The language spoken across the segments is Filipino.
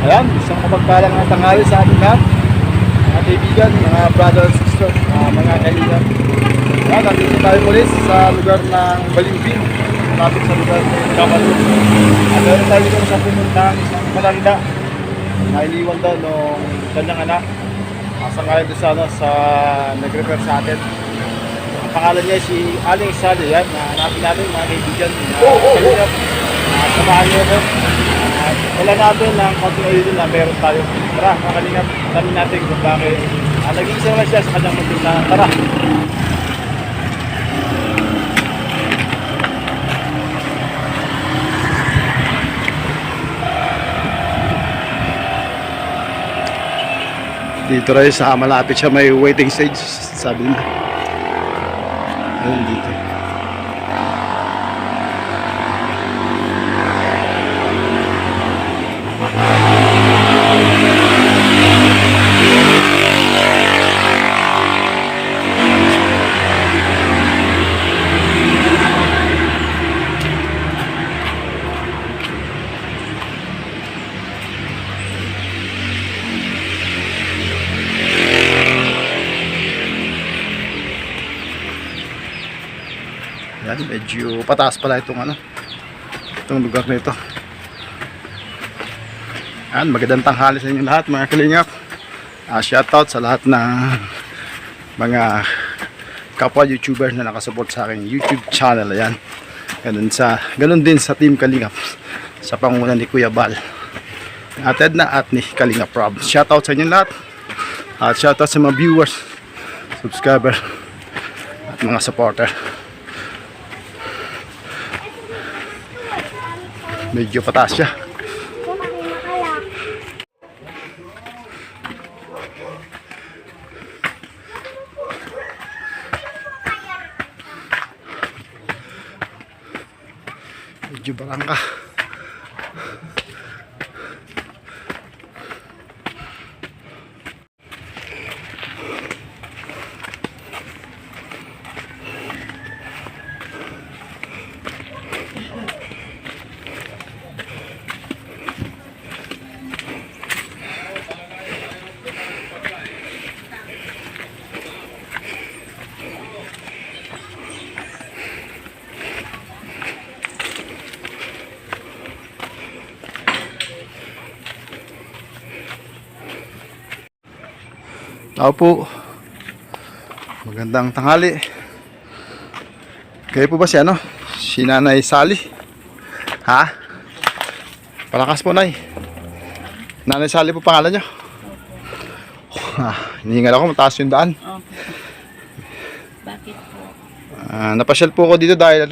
Ayan, isang kapagpalang ng tanghali sa ating lahat, mga kaibigan, mga brother and sister, mga kaibigan. Ayan, nandito tayo muli sa lugar ng Balimbing, malapit sa lugar ng Kamalun. At meron tayo dito sa pumunta ng isang malanda na iliwan daw nung kanyang anak. Asa ngayon doon sa nag-refer sa atin. Ang pangalan niya si Aling Sally. Yan, hanapin natin mga kaibigan. Kalingap, samahan niyo ko. Wala natin ng konting ayun na meron tayo. Tara, mga kalingap, namin natin kung bakit. Nag-iisa naman siya sa kanyang muntin na tara. Dito rin sa malapit siya may waiting stage, sabi niya. Ayun dito. Yan, medyo pataas pala itong itong lugar nito. Yan, magandang tanghali sa inyo lahat mga kalingap. Shoutout sa lahat na mga kapwa YouTuber na nakasupport sa aking YouTube channel. Ayan. Ganun din sa Team Kalingap sa panguna ni Kuya Bal, at Edna at ni Kalingap Rob. Shoutout sa inyo lahat. At shoutout sa mga viewers, subscriber at mga supporter. Medyo pataas siya. Medyo barangka. Tao po. Magandang tanghali. Kayo po ba si Nanay Sally? Ha? Palakas po, Nay. Nanay Sally po pangalan niyo? Hinihingal ako, mataas yung daan. Bakit po? Napasyal po ako dito dahil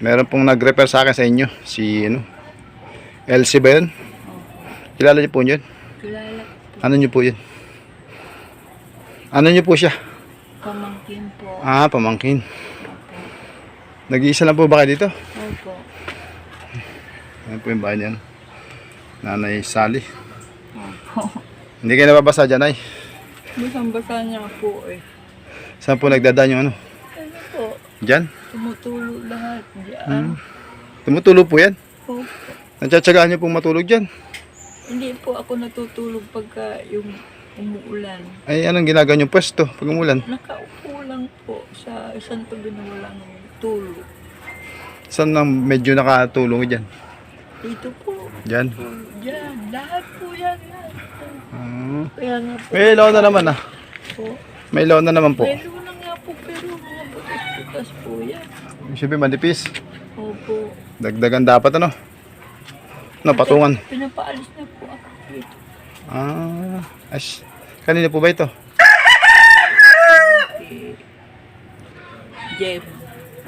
meron pong nag-refer sa akin sa inyo. Si Elsie ba yun? Kilala niyo po yun? Kilala po. Ano niyo po yun? Ano niyo po siya? Pamangkin po. Pamangkin. Nag-iisa lang po ba kayo dito? Opo. Ano po yung bahay niyan? Nanay Sally. Opo. Hindi kayo nababasa dyan, ay? Basang-basa niya po eh. Saan po nagdadaan yung Ano po? Dyan? Tumutulo lahat diyan. Tumutulo po yan? Opo. Natsatsagaan niyo pong matulog dyan? Hindi po ako natutulog pagka yung umuulan. Ay, anong ginagawa niyong pwesto pag umulan? Nakaupo lang po sa isang tabi na walang tulog. Saan nang medyo nakatulong dyan? Dito po. Dyan? Diyan. Lahat po yan. Lahat. Kaya nga po. May ilaw na naman Po. May ilaw na naman po. Meron na nga po pero mga butas-butas po yan. Siyempre manipis. Opo. Dagdagan dapat patungan. Pinapaalis na po ako dito. Kanina po ba ito? Jeff.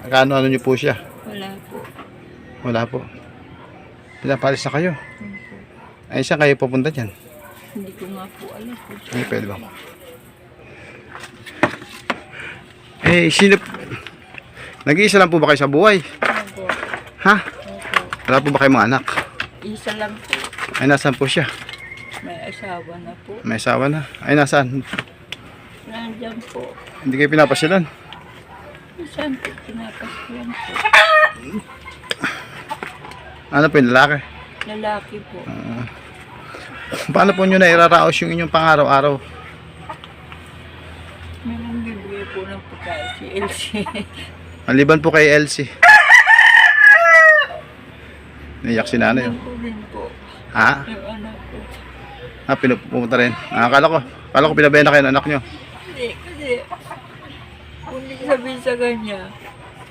Ano niyo po siya? Wala po. Wala po. Pinapalis na kayo. Opo. Ay, saan kayo pupunta dyan? Hindi ko nga po alam po. Ay, pwede ba? Sino? Nag-iisa lang po ba kayo sa buhay? Opo. Ha? Opo. Wala po ba kayong mga anak? Isa lang po. Ay, nasaan po siya? May asawa na po. May asawa na. Ay, nasaan? Nandiyan po. Hindi kayo pinapasyalan? Saan po pinapasyan po? Ano po yung lalaki? Lalaki po. Paano po nyo na iraraos yung inyong pang-araw-araw? May nang bibigay po ng pagkain si Elsie. Maliban po kay Elsie. Naiyak si nanay. Anak ko rin po. Ha? Yung anak ko. Pinupunta rin. Akala ko pinabenta kayo ng anak nyo. Hindi, kasi kung hindi sabihin sa kanya,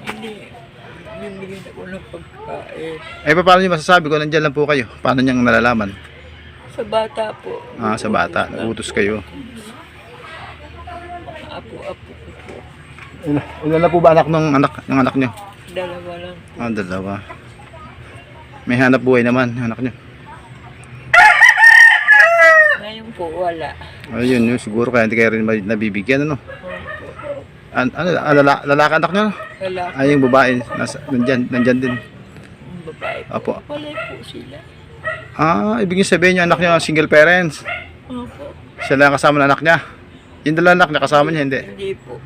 hindi bibigyan ako ng pagkain. Paano nyo masasabi kung nandyan lang po kayo? Paano niyang nalalaman? Sa bata po. Sa bata. Nagutos kayo. Apo-apo ko po. Ilan na po ba ng anak nyo? Dalawa lang po. Dalawa. May hanap buhay naman, yung anak nyo. Ngayon po, wala. Ayun, yun, siguro kaya hindi kayo rin nabibigyan, ano? Lalaki anak nyo? Lalaki. Ay, yung babae, nandyan din. Yung babae po. Apo. Palay po sila. Ibig sabihin yung anak nyo, single parents. Opo. Siya lang kasama ng anak niya. Yung dalawa anak niya, kasama niya, hindi. Hindi po.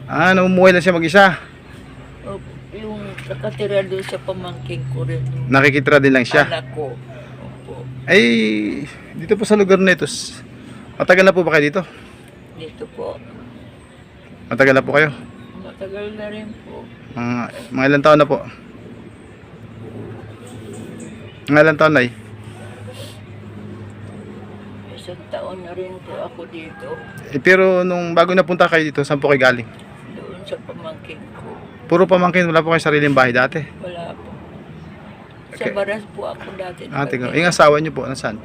Namumuhay lang siya mag-isa. Opo. Yung nakatira doon sa pamangking ko rin. Yung Nakikitira din lang siya. anak ko. Opo. Ay, dito po sa lugar na ito, matagal na po ba kayo dito? Dito po. Matagal na po kayo? Matagal na rin po. Mga ilang taon na po? Mga ilang taon na eh? Isang taon na rin po ako dito. Pero nung bago napunta kayo dito, saan po kayo galing? Doon sa pamangking ko. Puro pamangkin, wala po kayo sariling bahay dati? Wala po. Sa Okay. baras po ako dati. Tingnan. Yung asawa niyo po, nasaan?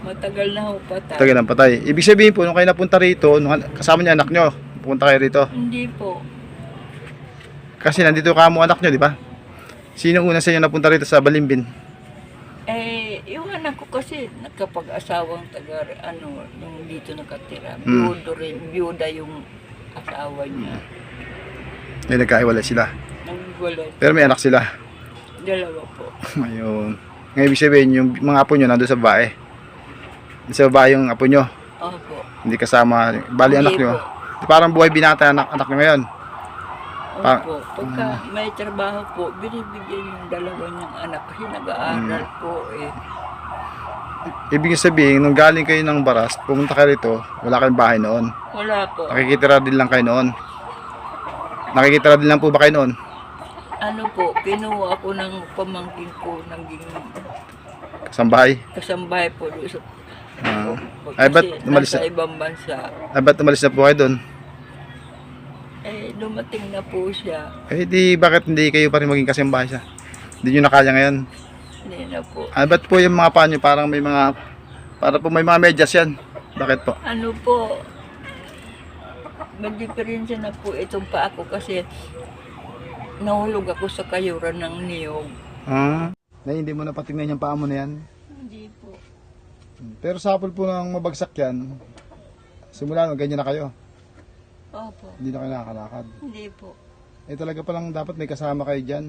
Matagal na ho patay. Tagal ang patay. Ibig sabihin po, nung kayo napunta rito, kasama niya anak nyo, pupunta kayo rito. Hindi po. Kasi nandito ka mo anak nyo, di ba? Sino una sa inyo napunta rito sa Balimbin? Yung anak ko kasi nakapag-asawang yung dito nakatira. Biyuda yung asawa niya. May nagkahiwalay sila. Nagwalay. Pero may anak sila. Dalawa po. Ayun. Ngayon ibig sabihin, yung mga apo nyo nandun sa babae. Sa babae yung apo nyo. Opo. Hindi kasama. Bali anak Hindi nyo. po. Parang buhay binata anak nyo ngayon. Opo. Pagka may trabaho po, binibigyan yung dalawa niyang anak kasi nag-aaral po eh. Ibig sabihin, nung galing kayo ng Baras, pumunta kayo rito, wala kayong bahay noon. Wala po. Nakikitira din lang kayo noon. Nakikitira din lang po ba kayo noon? Ano po, kinuha ako ng pamangkin ko, naging Kasambahay? kasambahay po doon sa Ay, ba't kasi umalis nasa na? ibang bansa. Ba't umalis na po kayo doon? Dumating na po siya. Bakit hindi kayo pa rin maging kasambahay siya? Hindi nyo na kaya ngayon? Hindi na po. Ba't po yung mga paa nyo parang may mga, para po may mga medyas yan? Bakit po? Ano po, may diferensya na po itong pa ako kasi nahulog ako sa kayuran ng niyog. Hindi mo na patingnan yung paa mo na yan? Hindi po. Pero sapol po nang mabagsak yan, simula nung ganyan na kayo. Opo. Hindi na kayo nakakalakad. Hindi po. Talaga palang dapat may kasama kayo dyan.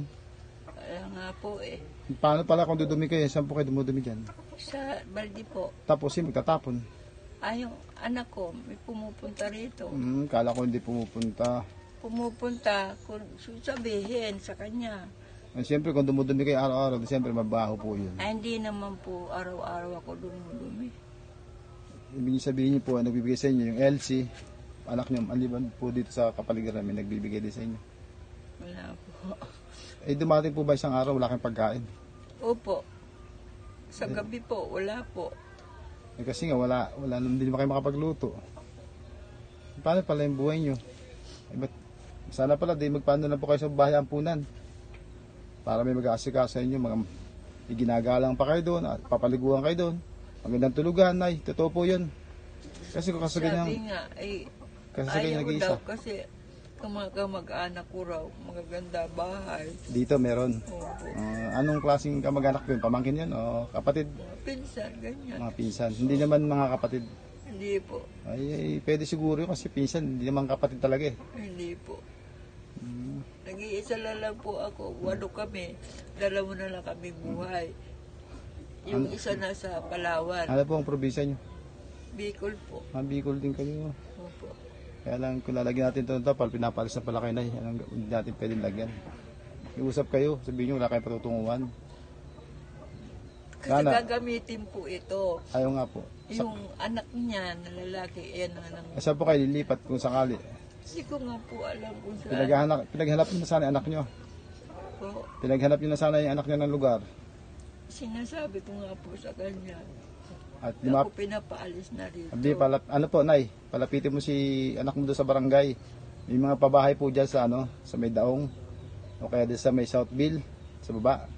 Kaya nga po eh. Paano pala kung dudumi kayo? Saan po kayo dumudumi dyan? Sa baldi po. Tapos magtatapon. Yung anak ko, may pumupunta rito. Kala ko hindi pumupunta. Pumupunta, kung sabihin sa kanya. Siyempre kung dumudumi kayo araw-araw, siyempre mabaho po yun. Hindi naman po araw-araw ako dumudumi. Ibig sabihin niyo po, nagbibigay sa inyo yung LC, anak niyo, aliban po dito sa kapaligiran, may nagbibigay din sa inyo. Wala po. Dumating po ba isang araw, wala kayong pagkain? Opo. Sa gabi po, wala po. Kasi nga, wala naman din ba kayo makapagluto. Paano pala yung buhay nyo? Sana pala, magpaano lang po kayo sa bahay ampunan. Para may mag-aasikaso sa inyo, ginagalang pa kayo doon, at papaliguan kayo doon. Magandang tulugan, ay, totoo po yun. Kasi kung Sabi ganyan, nga, kasi sa ganyan ayaw nag-iisa. daw kasi kamag-anak ko raw, magaganda bahay. Dito meron. Opo. Anong klaseng kamag-anak yun? Pamangkin yun o kapatid? Pinsan, ganyan. Mga pinsan. Hindi naman mga kapatid. Hindi po. Ay, pwede siguro yun kasi pinsan, hindi naman kapatid talaga eh. Hindi po. Nag-iisa lang po ako. 8 kami. 2 na lang kami buhay. Yung isa nasa Palawan. Ano po ang probinsya nyo? Bicol po. Bicol din kayo. Opo. Kaya lang kung lalagyan natin ito ng tapal, pinapalis na pala kayo na. Hindi natin pwedeng lagyan. Iusap kayo, sabihin nyo wala kayong patutunguhan. Kasi Sana. gagamitin po ito. Ayaw nga po. Yung anak niya na lalaki, yan ang Saan po kayo lilipat kung sakali? Hindi ko nga po alam kung saan. Pinaghanap niyo na sana yung anak niyo. Po. Pinaghanap niyo na sana yung anak niyo ng lugar. Sinasabi ko nga po sa kanya. At Ako pinapaalis na rito. ano po, Nay, palapitin mo si anak mo doon sa barangay. May mga pabahay po dyan sa sa may Daong. O kaya din sa may Southville, sa baba.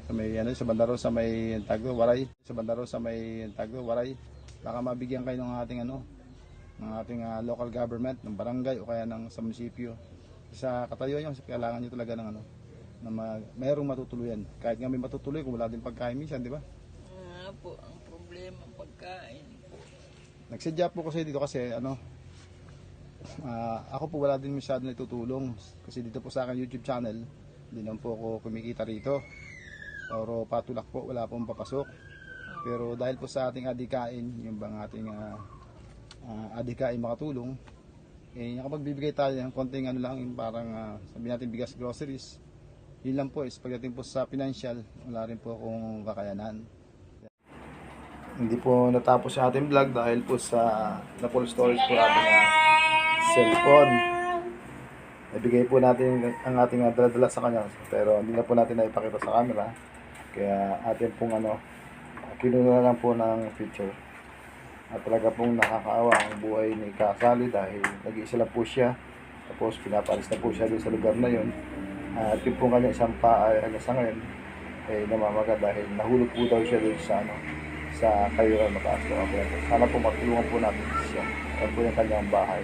Sa may sa bandaro sa may Tagdo, Waray. Sa bandaro sa may Tagdo, Waray. Baka mabigyan kayo ng ating ng ating local government, ng barangay o kaya sa munisipyo. Sa katayuan nyo, kailangan nyo talaga ng mayroong matutuluyan. Kahit nga may matutuloy kung wala din pagkain minsan, di ba? Po, ang problema pagkain po. Nagsadya po kasi dito kasi ako po wala din masyado na itutulong kasi dito po sa akin YouTube channel hindi naman po ako kumikita rito pero patulak po wala pong papasok pero dahil po sa ating adikain yung bang ating adikain makatulong nakapagbibigay tayo ng konting lang yung parang sabihin natin bigas groceries yun lang po pagdating po sa financial wala rin po akong kakayanan. Hindi po natapos sa ating vlog dahil po sa na-full storage po ating cellphone. Ibigay po natin ang ating dala-dala sa kanya pero hindi na po natin naipakita sa camera. Kaya atin pong kinuha na lang po ng picture. At talaga pong nakakaawa ang buhay ni Kasali dahil nag-iisa lang po siya. Tapos pinapalis na po siya doon sa lugar na yun. At yung pong kanya isang paa hanggang sa ngayon ay namamaga dahil nahulog po daw siya doon sa kayuran mataas po. Sana po matulungan po natin siya. Yan po yung kanyang bahay.